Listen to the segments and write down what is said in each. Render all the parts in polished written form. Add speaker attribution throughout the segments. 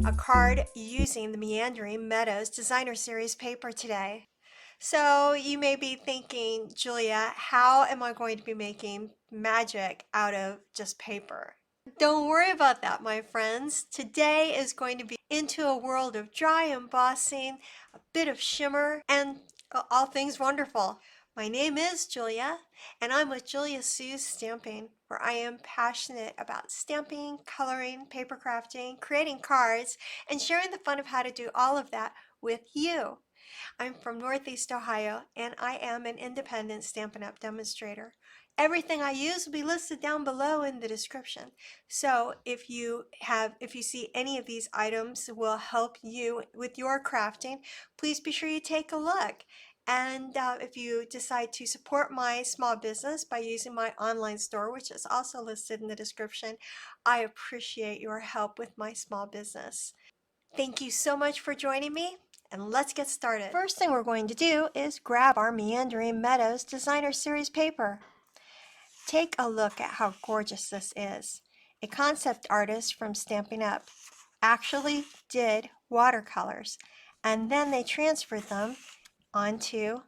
Speaker 1: a card using the Meandering Meadows Designer Series paper today. So you may be thinking, Julia, how am I going to be making magic out of just paper? Don't worry about that, my friends. Today is going to be into a world of dry embossing, a bit of shimmer, and all things wonderful. My name is Julia, and I'm with Julia Sue's Stamping, where I am passionate about stamping, coloring, paper crafting, creating cards, and sharing the fun of how to do all of that with you. I'm from Northeast Ohio, and I am an independent Stampin' Up! Demonstrator. Everything I use will be listed down below in the description. So if you see any of these items will help you with your crafting, please be sure you take a look. And if you decide to support my small business by using my online store, which is also listed in the description, I appreciate your help with my small business. Thank you so much for joining me, and let's get started. First thing we're going to do is grab our Meandering Meadows Designer Series paper. Take a look at how gorgeous this is. A concept artist from Stampin' Up! Actually did watercolors, and then they transferred them onto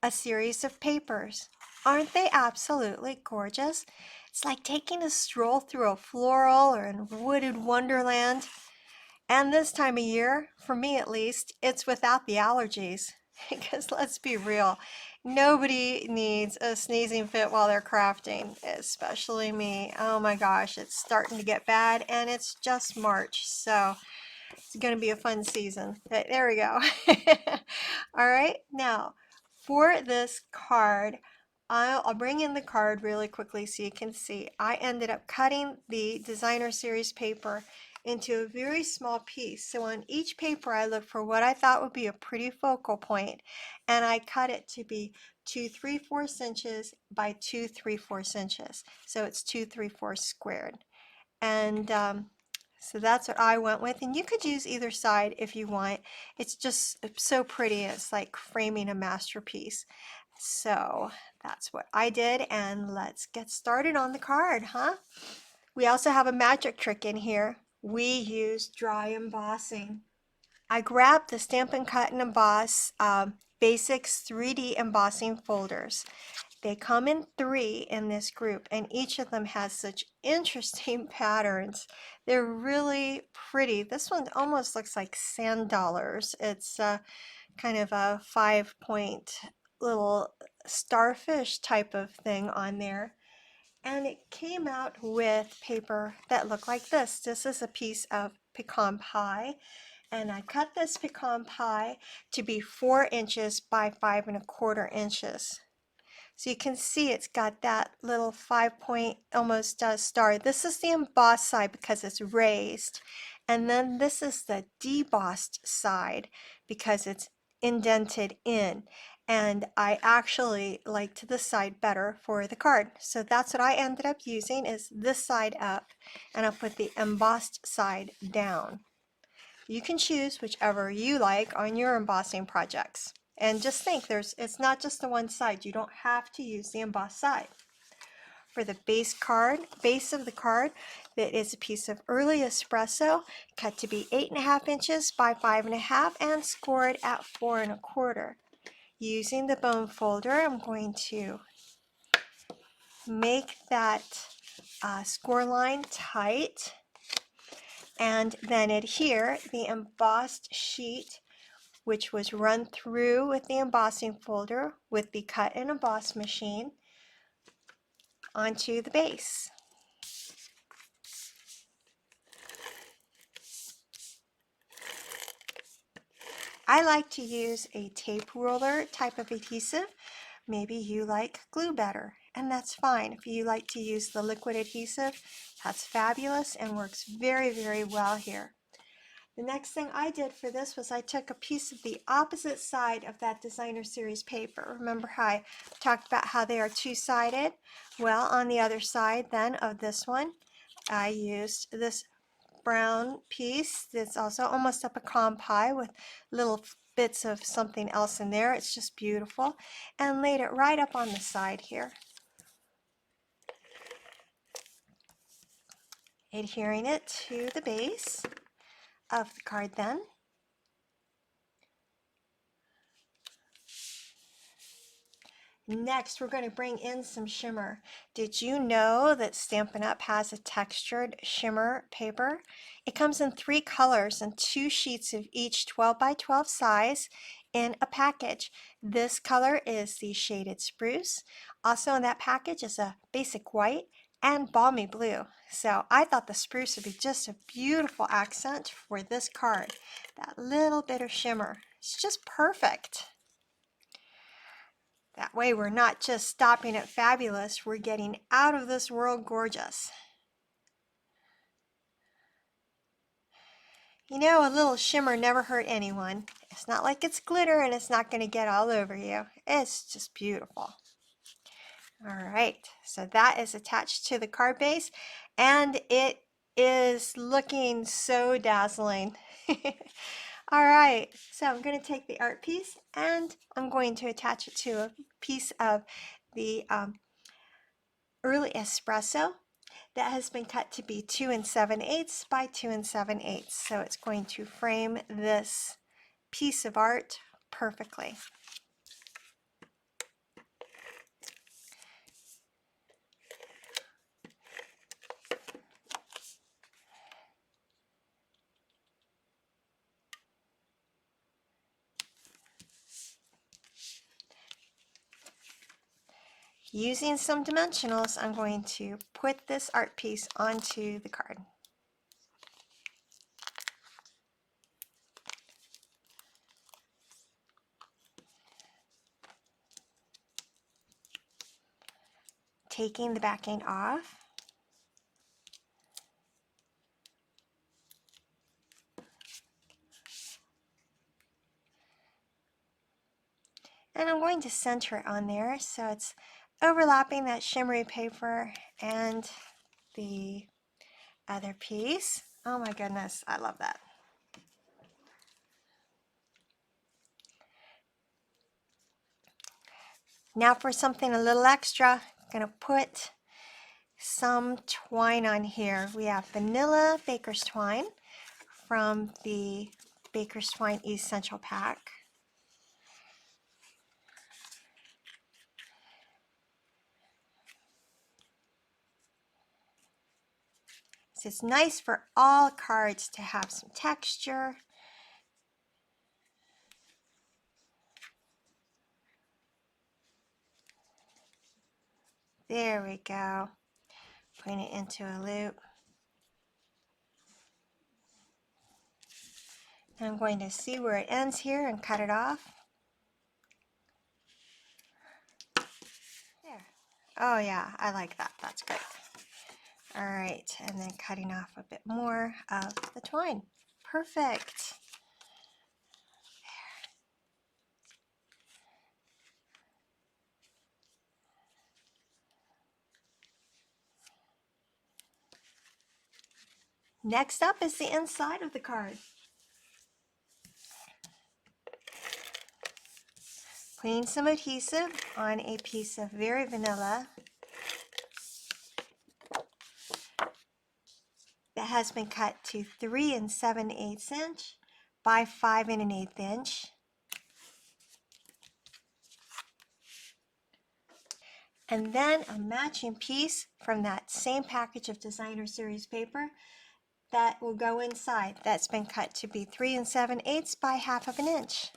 Speaker 1: a series of papers. Aren't they absolutely gorgeous? It's like taking a stroll through a floral or a wooded wonderland. And this time of year, for me at least, it's without the allergies. Because let's be real, nobody needs a sneezing fit while they're crafting, especially me. Oh my gosh, it's starting to get bad, and it's just March, so it's going to be a fun season. But there we go. All right, now for this card, I'll bring in the card really quickly so you can see. I ended up cutting the Designer Series paper into a very small piece. So on each paper I looked for what I thought would be a pretty focal point, and I cut it to be 2 3/4 inches by 2 3/4 inches. So it's 2 3/4 squared. And so that's what I went with, and you could use either side if you want. It's just so pretty. It's like framing a masterpiece. So that's what I did, and let's get started on the card, huh? We also have a magic trick in here. We use dry embossing. I grabbed the Stampin' Cut and Emboss Basics 3D embossing folders. They come in 3 in this group, and each of them has such interesting patterns. They're really pretty. This one almost looks like sand dollars. It's kind of a 5-point little starfish type of thing on there. And it came out with paper that looked like this. This is a piece of pecan pie, and I cut this pecan pie to be 4 inches by 5 1/4 inches. So you can see it's got that little 5-point almost star. This is the embossed side because it's raised, and then this is the debossed side because it's indented in. And I actually liked this side better for the card. So that's what I ended up using, is this side up, and I'll put the embossed side down. You can choose whichever you like on your embossing projects. And just think, it's not just the one side. You don't have to use the embossed side. For the base of the card, that is a piece of early espresso, cut to be 8 1/2 inches by 5 1/2 and scored at 4 1/4. Using the bone folder, I'm going to make that score line tight, and then adhere the embossed sheet, which was run through with the embossing folder with the cut and emboss machine, onto the base. I like to use a tape ruler type of adhesive. Maybe you like glue better, and that's fine. If you like to use the liquid adhesive, that's fabulous and works very, very well here. The next thing I did for this was I took a piece of the opposite side of that Designer Series paper. Remember how I talked about how they are two-sided? Well, on the other side then of this one, I used this brown piece that's also almost a pecan pie with little bits of something else in there. It's just beautiful, and laid it right up on the side here, adhering it to the base. of the card then. Next, we're going to bring in some shimmer. Did you know that Stampin' Up! Has a textured shimmer paper? It comes in 3 colors and 2 sheets of each 12 by 12 size in a package. This color is the shaded spruce. Also in that package is a basic white and balmy blue. So I thought the spruce would be just a beautiful accent for this card. That little bit of shimmer. It's just perfect. That way we're not just stopping at fabulous, we're getting out of this world gorgeous. You know, a little shimmer never hurt anyone. It's not like it's glitter and it's not going to get all over you. It's just beautiful. All right, so that is attached to the card base and it is looking so dazzling. All right, so I'm going to take the art piece and I'm going to attach it to a piece of the early espresso that has been cut to be 2 7/8 by 2 7/8. So it's going to frame this piece of art perfectly. Using some dimensionals, I'm going to put this art piece onto the card. Taking the backing off. And I'm going to center it on there so it's overlapping that shimmery paper and the other piece. Oh my goodness, I love that. Now for something a little extra, I'm going to put some twine on here. We have vanilla baker's twine from the Baker's Twine Essential Pack. So it's nice for all cards to have some texture. There we go. Putting it into a loop. I'm going to see where it ends here and cut it off. There. Oh yeah, I like that. That's great. All right, and then cutting off a bit more of the twine. Perfect. Next up is the inside of the card. Putting some adhesive on a piece of very vanilla that has been cut to 3 7/8 inch by 5 1/8 inch. And then a matching piece from that same package of designer series paper that will go inside. That's been cut to be 3 7/8 by 1/2 inch.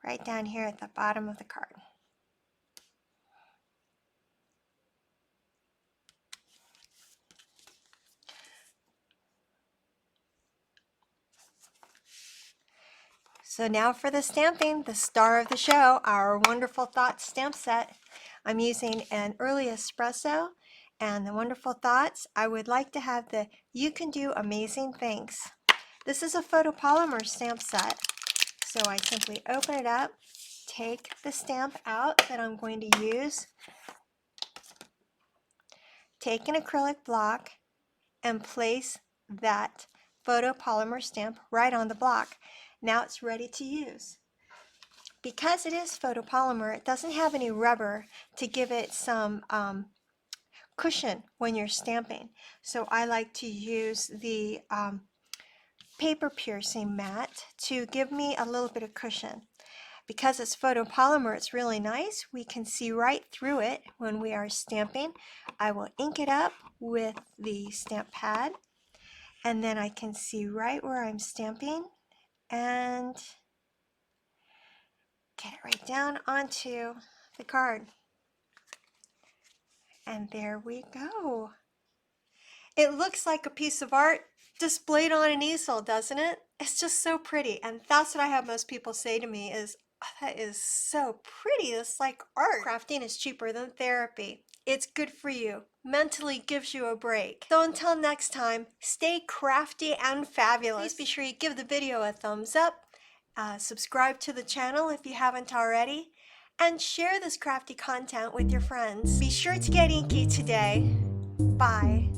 Speaker 1: Right down here at the bottom of the card. So now for the stamping, the star of the show, our Wonderful Thoughts stamp set. I'm using an early espresso and the Wonderful Thoughts. I would like to have the You Can Do Amazing Things. This is a photopolymer stamp set. So I simply open it up, take the stamp out that I'm going to use, take an acrylic block, and place that photopolymer stamp right on the block. Now it's ready to use. because it is photopolymer, it doesn't have any rubber to give it some cushion when you're stamping. So I like to use the paper piercing mat to give me a little bit of cushion. Because it's photopolymer, it's really nice. We can see right through it when we are stamping. I will ink it up with the stamp pad, and then I can see right where I'm stamping and get it right down onto the card. And there we go. It looks like a piece of art displayed on an easel, doesn't it? It's just so pretty. And that's what I have most people say to me is, oh, that is so pretty. It's like art. Crafting is cheaper than therapy. It's good for you. Mentally gives you a break. So until next time, stay crafty and fabulous. Please be sure you give the video a thumbs up, subscribe to the channel if you haven't already, and share this crafty content with your friends. Be sure to get inky today. Bye.